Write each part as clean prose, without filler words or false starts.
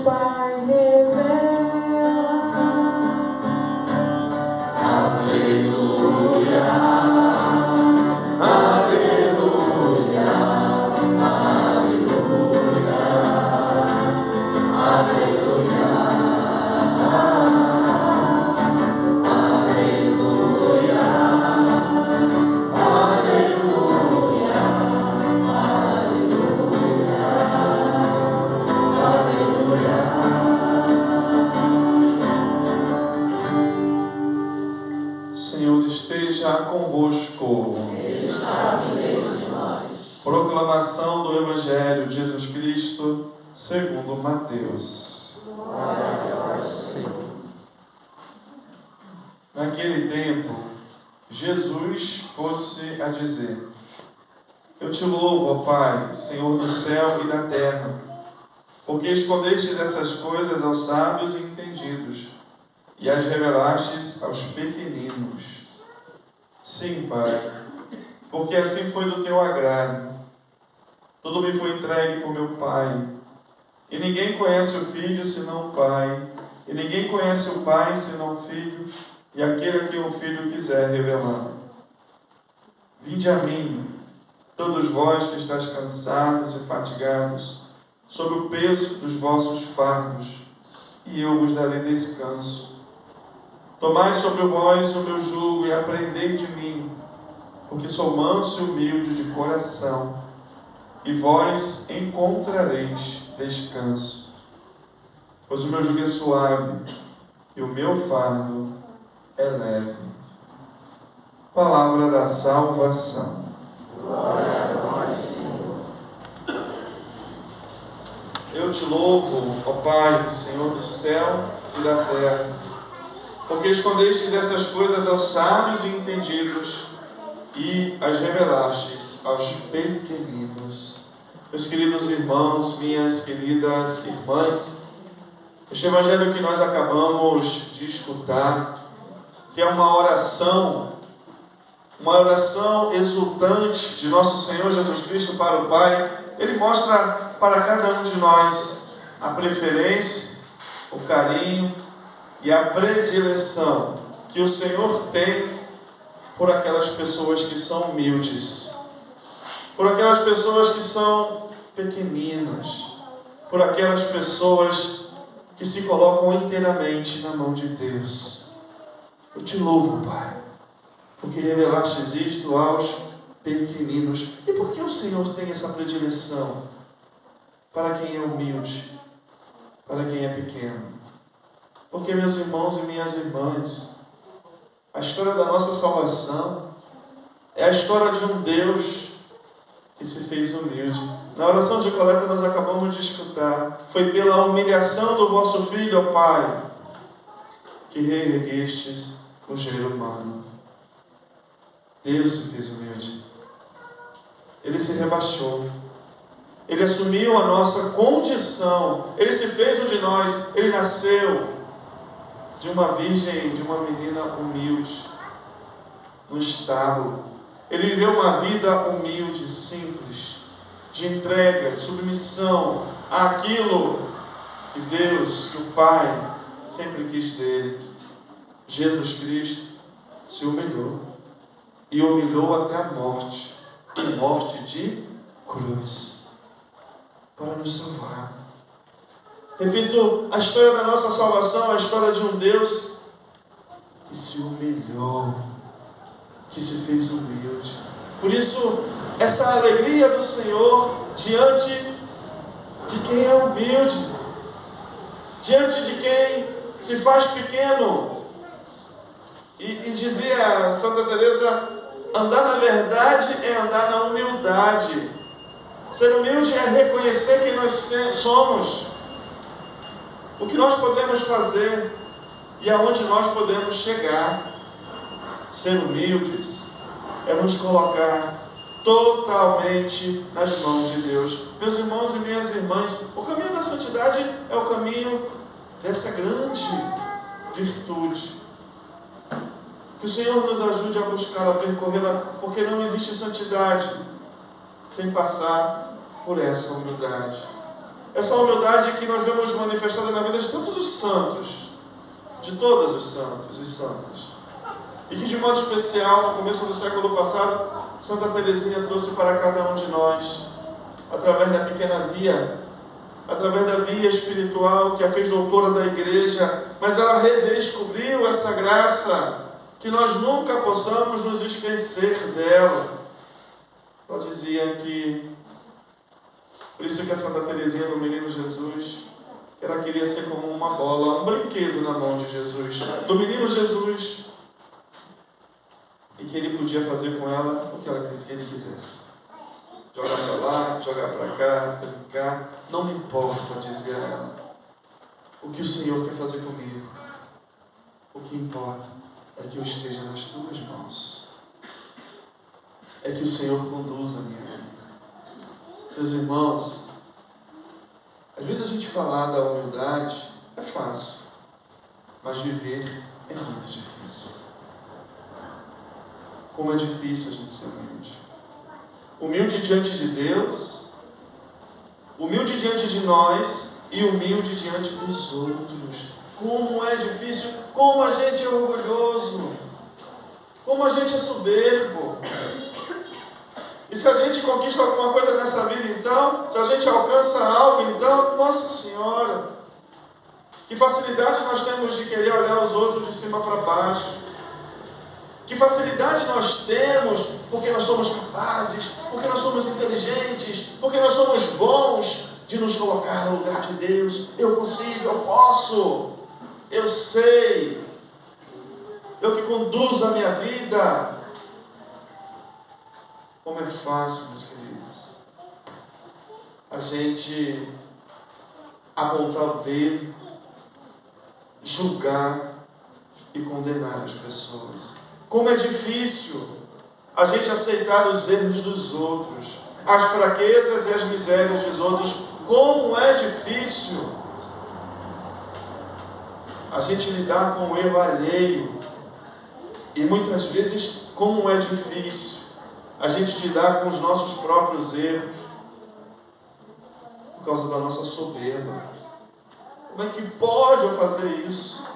Pai revela. Aleluia, aleluia, aleluia, aleluia, aleluia, aleluia, aleluia. Senhor esteja convosco. Está no meio de nós. Proclamação do Evangelho de Jesus Cristo segundo Mateus. Glória a vós, Senhor. Naquele tempo, Jesus pôs-se a dizer: Eu te louvo, ó Pai, Senhor do céu e da terra, porque escondestes essas coisas aos sábios e entendidos, e as revelastes aos pequeninos. Sim, Pai, porque assim foi do teu agrado. Tudo me foi entregue por meu Pai, e ninguém conhece o Filho senão o Pai, e ninguém conhece o Pai senão o Filho, e aquele a quem o Filho quiser revelar. Vinde a mim, todos vós que estáis cansados e fatigados, sob o peso dos vossos fardos, e eu vos darei descanso. Tomai sobre vós o meu jugo e aprendei de mim, porque sou manso e humilde de coração, e vós encontrareis descanso. Pois o meu jugo é suave e o meu fardo é leve. Palavra da salvação. Glória a vós, Senhor. Eu te louvo, ó Pai, Senhor do céu e da terra, porque escondestes estas coisas aos sábios e entendidos e as revelastes aos pequeninos. Meus queridos irmãos, minhas queridas irmãs, este evangelho que nós acabamos de escutar, que é uma oração exultante de nosso Senhor Jesus Cristo para o Pai, ele mostra para cada um de nós a preferência, o carinho e a predileção que o Senhor tem por aquelas pessoas que são humildes, por aquelas pessoas que são pequeninas, por aquelas pessoas que se colocam inteiramente na mão de Deus. Eu te louvo, Pai, porque revelastes isto aos pequeninos. E por que o Senhor tem essa predileção para quem é humilde, para quem é pequeno? Porque, meus irmãos e minhas irmãs, a história da nossa salvação é a história de um Deus que se fez humilde. Na oração de coleta nós acabamos de escutar: foi pela humilhação do vosso Filho, ó Pai, que reerguestes o gênero humano. Deus se fez humilde. Ele se rebaixou. Ele assumiu a nossa condição. Ele se fez um de nós. Ele nasceu de uma virgem, de uma menina humilde, no estábulo. Ele viveu uma vida humilde, simples, de entrega, de submissão àquilo que Deus, que o Pai sempre quis dele. Jesus Cristo se humilhou, e humilhou até a morte, e morte de cruz, para nos salvar. Repito, a história da nossa salvação é a história de um Deus que se humilhou, que se fez humilde. Por isso, essa alegria do Senhor diante de quem é humilde, diante de quem se faz pequeno. E dizia Santa Teresa: andar na verdade é andar na humildade. Ser humilde é reconhecer quem nós somos, o que nós podemos fazer e aonde nós podemos chegar. Ser humildes é nos colocar totalmente nas mãos de Deus. Meus irmãos e minhas irmãs, o caminho da santidade é o caminho dessa grande virtude. Que o Senhor nos ajude a buscar, a percorrê-la, porque não existe santidade sem passar por essa humildade. Essa humildade que nós vemos manifestada na vida de todos os santos, de todos os santos e santas. E que de modo especial, no começo do século passado, Santa Teresinha trouxe para cada um de nós, através da pequena via, através da via espiritual que a fez doutora da igreja, mas ela redescobriu essa graça, que nós nunca possamos nos esquecer dela. Ela dizia que, por isso que a Santa Teresinha do Menino Jesus, ela queria ser como uma bola, um brinquedo na mão de Jesus, do Menino Jesus, e que ele podia fazer com ela o que ele quisesse. Jogar para lá, jogar para cá, brincar, não me importa, dizia ela, o que o Senhor quer fazer comigo. O que importa é que eu esteja nas tuas mãos, é que o Senhor conduza a minha vida. Meus irmãos, às vezes a gente falar da humildade é fácil, mas viver é muito difícil. Como é difícil a gente ser humilde. Humilde diante de Deus, humilde diante de nós e humilde diante dos outros. Como é difícil, como a gente é orgulhoso, como a gente é soberbo. E se a gente conquista alguma coisa nessa vida, então, se a gente alcança algo, então, Nossa Senhora, que facilidade nós temos de querer olhar os outros de cima para baixo. Que facilidade nós temos, porque nós somos capazes, porque nós somos inteligentes, porque nós somos bons, de nos colocar no lugar de Deus. Eu consigo, eu posso, eu sei, eu que conduzo a minha vida. Como é fácil, meus queridos, a gente apontar o dedo, julgar e condenar as pessoas. Como é difícil a gente aceitar os erros dos outros, as fraquezas e as misérias dos outros. Como é difícil a gente lidar com o erro alheio. E muitas vezes, como é difícil a gente lidar com os nossos próprios erros, por causa da nossa soberba. Como é que pode eu fazer isso?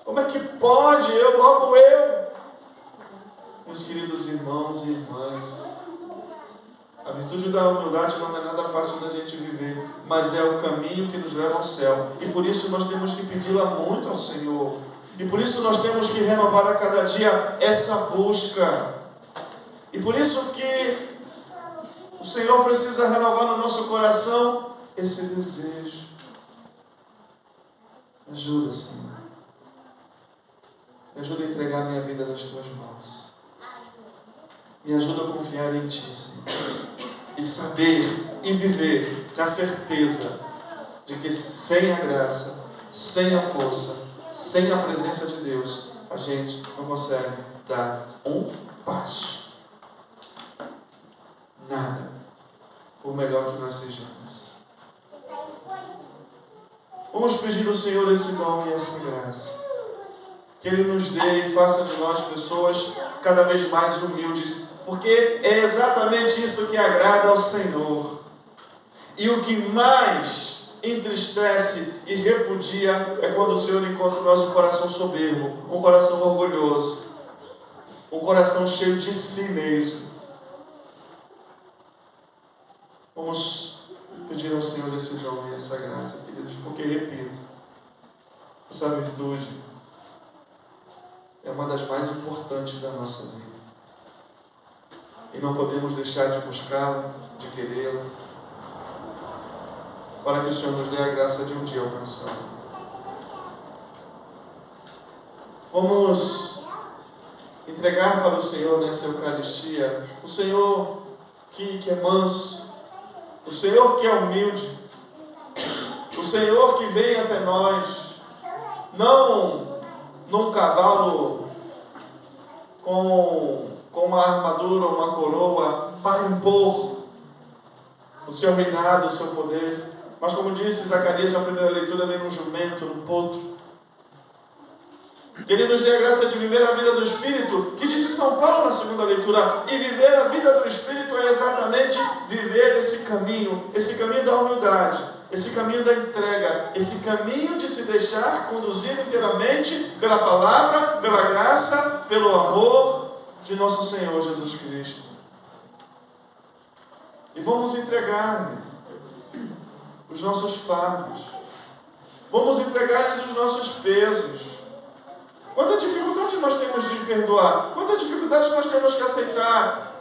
Como é que pode eu, logo eu? Meus queridos irmãos e irmãs, a virtude da humildade não é nada fácil da gente viver, mas é o caminho que nos leva ao céu. E por isso nós temos que pedi-la muito ao Senhor. E por isso nós temos que renovar a cada dia essa busca. E por isso que o Senhor precisa renovar no nosso coração esse desejo. Me ajuda, Senhor. Me ajuda a entregar minha vida nas tuas mãos. Me ajuda a confiar em Ti, Senhor. E saber e viver na certeza de que sem a graça, sem a força, sem a presença de Deus, a gente não consegue dar um passo. Nada. Por melhor que nós sejamos. Vamos pedir ao Senhor esse dom e essa graça. Que Ele nos dê e faça de nós pessoas cada vez mais humildes. Porque é exatamente isso que agrada ao Senhor. E o que mais entristece e repudia é quando o Senhor encontra em nós um coração soberbo, um coração orgulhoso, um coração cheio de si mesmo. Vamos pedir ao Senhor esse dom e essa graça, queridos, porque, repito, essa virtude é uma das mais importantes da nossa vida. E não podemos deixar de buscá-la, de querê-la, para que o Senhor nos dê a graça de um dia alcançá-la. Vamos entregar para o Senhor nessa Eucaristia, o Senhor que é manso, o Senhor que é humilde, o Senhor que vem até nós, não num cavalo com uma armadura, uma coroa, para impor o seu reinado, o seu poder, mas como disse Zacarias na primeira leitura, vem num jumento, num potro. Que Ele nos dê a graça de viver a vida do Espírito, que disse São Paulo na segunda leitura, e viver a vida do Espírito é exatamente viver esse caminho da humildade, esse caminho da entrega, esse caminho de se deixar conduzir inteiramente pela palavra, pela graça, pelo amor de nosso Senhor Jesus Cristo. E vamos entregar os nossos fardos, vamos entregar-lhes os nossos pesos. Quanta dificuldade nós temos de perdoar, quanta dificuldade nós temos que aceitar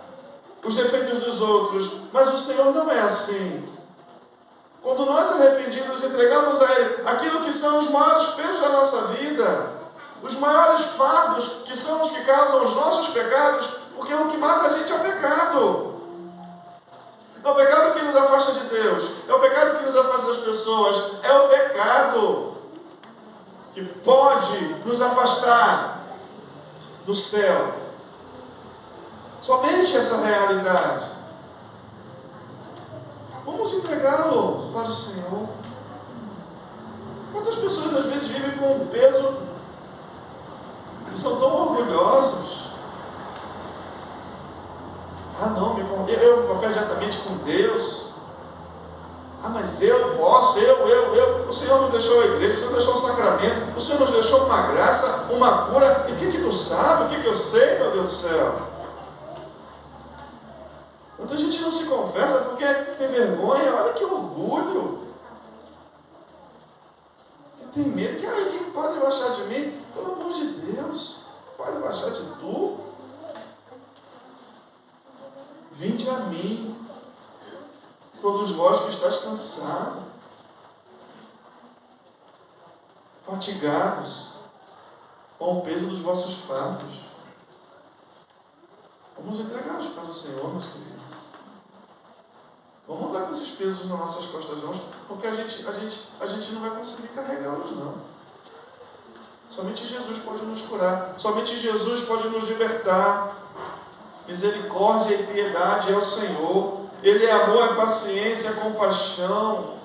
os defeitos dos outros, mas o Senhor não é assim. Quando nós arrependidos entregamos a Ele aquilo que são os maiores pesos da nossa vida, os maiores fardos que são os que causam os nossos pecados, porque o que mata a gente é o pecado. É o pecado que nos afasta de Deus, é o pecado que nos afasta das pessoas, é o pecado que pode nos afastar do céu. Somente essa realidade. Vamos entregá-lo para o Senhor. Quantas pessoas às vezes vivem com um peso e são tão orgulhosos? Ah não, eu confio diretamente com Deus. Ah, mas eu posso, o Senhor nos deixou a igreja, o Senhor nos deixou o sacramento, o Senhor nos deixou uma graça, uma cura. E o que tu sabe? O que eu sei, meu Deus do céu? Muita gente não se confessa porque tem vergonha. Olha que orgulho. E tem medo. Que aí, o que pode baixar de mim? Pelo amor de Deus, pode baixar de tu. Vinde a mim, todos vós que estáis cansados, fatigados, com o peso dos vossos fardos. Vamos entregá-los para o Senhor, meus queridos. Vamos andar com esses pesos nas nossas costas, não, porque a gente não vai conseguir carregá-los, não. Somente Jesus pode nos curar. Somente Jesus pode nos libertar. Misericórdia e piedade é o Senhor. Ele é amor, é paciência, é compaixão.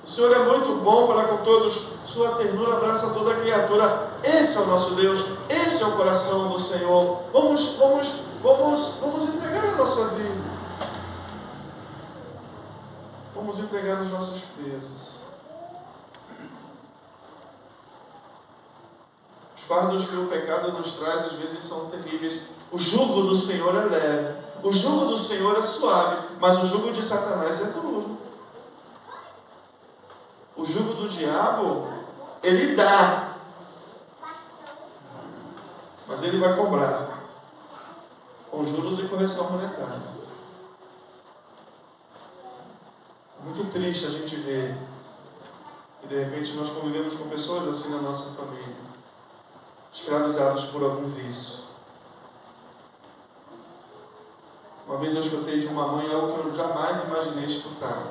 O Senhor é muito bom para com todos. Sua ternura abraça toda a criatura. Esse é o nosso Deus. Esse é o coração do Senhor. Vamos entregar a nossa vida. Vamos entregar os nossos pesos. Os fardos que o pecado nos traz às vezes são terríveis. O jugo do Senhor é leve, o jugo do Senhor é suave, mas o jugo de Satanás é duro. O jugo do diabo, ele dá, mas ele vai cobrar com juros e correção monetária. Muito triste a gente ver que de repente nós convivemos com pessoas assim na nossa família, escravizados por algum vício. Uma vez eu escutei de uma mãe algo que eu jamais imaginei escutar.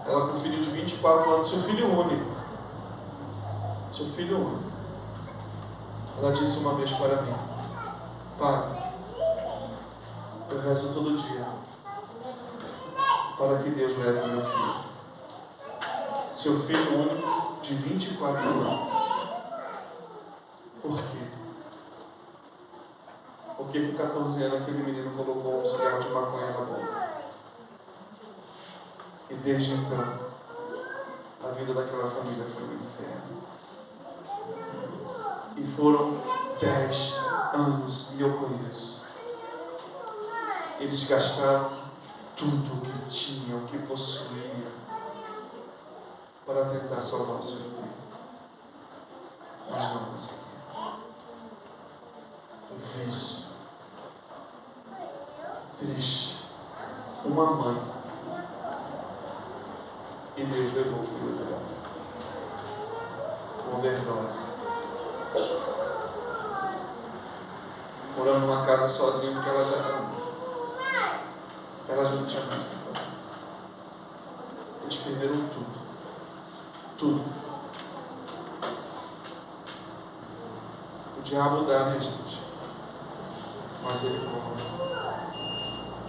Ela com um filho de 24 anos, seu filho único. Ela disse uma vez para mim: pai, eu rezo todo dia para que Deus leve meu filho. Seu filho único de 24 anos. Por quê? Porque com 14 anos aquele menino colocou um cigarro de maconha na boca. E desde então, a vida daquela família foi um inferno. E foram 10 anos, e eu conheço. Eles gastaram tudo o que tinham, o que possuíam, para tentar salvar o seu filho. Mas não conseguiram. O vício. Triste. Uma mãe. E Deus levou o filho dela. Com overdose. Morando numa casa sozinha, porque ela já não tinha mais o que fazer. Eles perderam tudo. Tudo. O diabo dá, minha gente. Mas ele come.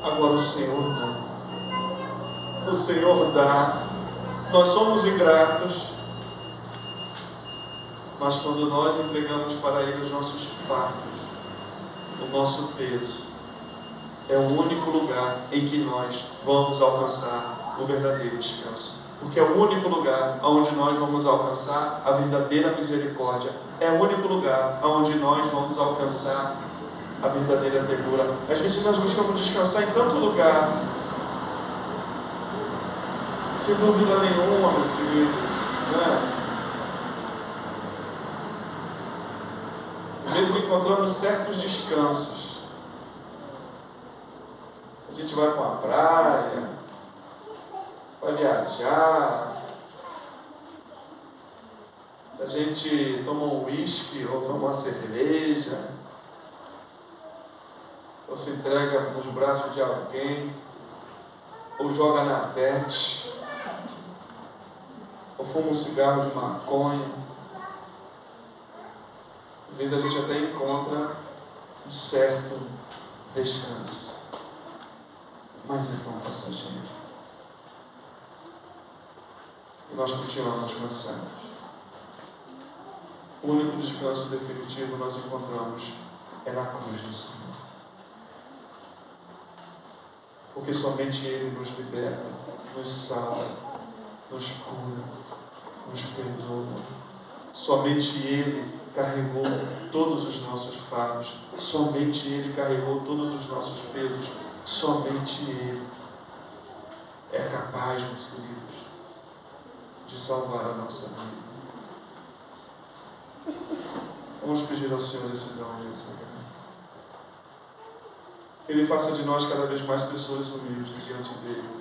Agora o Senhor não. O Senhor dá. Nós somos ingratos. Mas quando nós entregamos para Ele os nossos fardos, o nosso peso, é o único lugar em que nós vamos alcançar o verdadeiro descanso. Porque é o único lugar onde nós vamos alcançar a verdadeira misericórdia. É o único lugar onde nós vamos alcançar a verdadeira ternura. Às vezes nós buscamos descansar em tanto lugar, sem dúvida nenhuma, meus queridos, né? Às vezes encontramos certos descansos. A gente vai para uma praia, vai viajar, a gente toma um uísque ou toma uma cerveja, ou se entrega nos braços de alguém, ou joga na pet, ou fuma um cigarro de maconha. Às vezes a gente até encontra um certo descanso, mas é tão passageiro. E nós continuamos cansados. O único descanso definitivo nós encontramos é na cruz do Senhor. Porque somente Ele nos liberta, nos salva, nos cura, nos perdoa. Somente Ele carregou todos os nossos fardos. Somente Ele carregou todos os nossos pesos. Somente Ele é capaz, meus queridos, de salvar a nossa vida. Vamos pedir ao Senhor esse dom e essa graça. Que Ele faça de nós cada vez mais pessoas humildes diante dEle.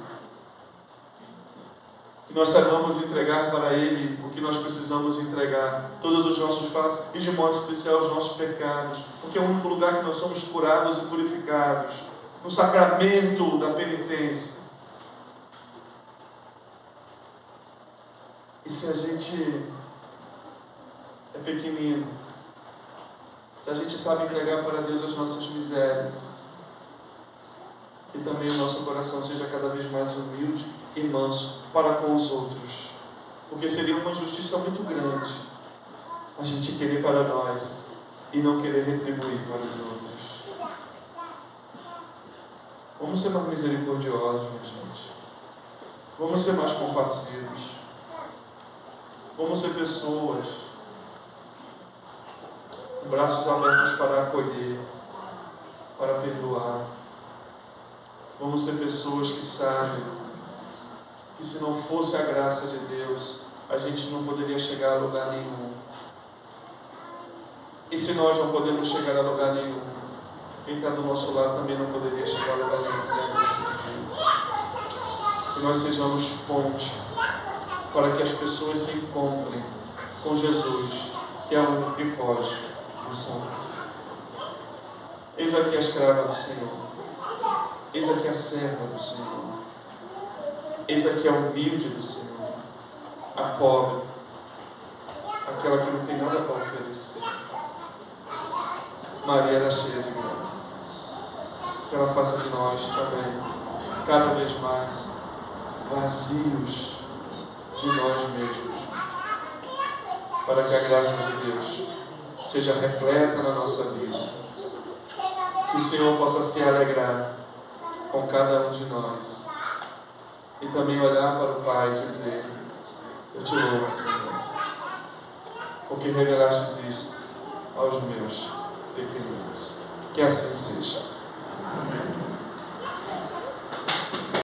Que nós saibamos entregar para Ele o que nós precisamos entregar, todos os nossos fatos e de modo especial os nossos pecados, porque é o único lugar que nós somos curados e purificados, no sacramento da penitência. E se a gente é pequenino, se a gente sabe entregar para Deus as nossas misérias, e também o nosso coração seja cada vez mais humilde e manso para com os outros, porque seria uma injustiça muito grande a gente querer para nós e não querer retribuir para os outros. Vamos ser mais misericordiosos, minha gente. Vamos ser mais compassivos. Vamos ser pessoas com braços abertos para acolher, para perdoar. Vamos ser pessoas que sabem que se não fosse a graça de Deus, a gente não poderia chegar a lugar nenhum. E se nós não podemos chegar a lugar nenhum, quem está do nosso lado também não poderia chegar a lugar nenhum sem a graça de Deus. Que nós sejamos ponte para que as pessoas se encontrem com Jesus, que é o único que pode nos salvar. Eis aqui a escrava do Senhor. Eis aqui a serva do Senhor. Eis aqui a humilde do Senhor. A pobre. Aquela que não tem nada para oferecer. Maria era cheia de graça. Que ela faça de nós também, cada vez mais, vazios de nós mesmos, para que a graça de Deus seja repleta na nossa vida. Que o Senhor possa se alegrar com cada um de nós e também olhar para o Pai e dizer: eu te louvo, Senhor, porque revelaste isto aos meus pequeninos. Que assim seja. Amém.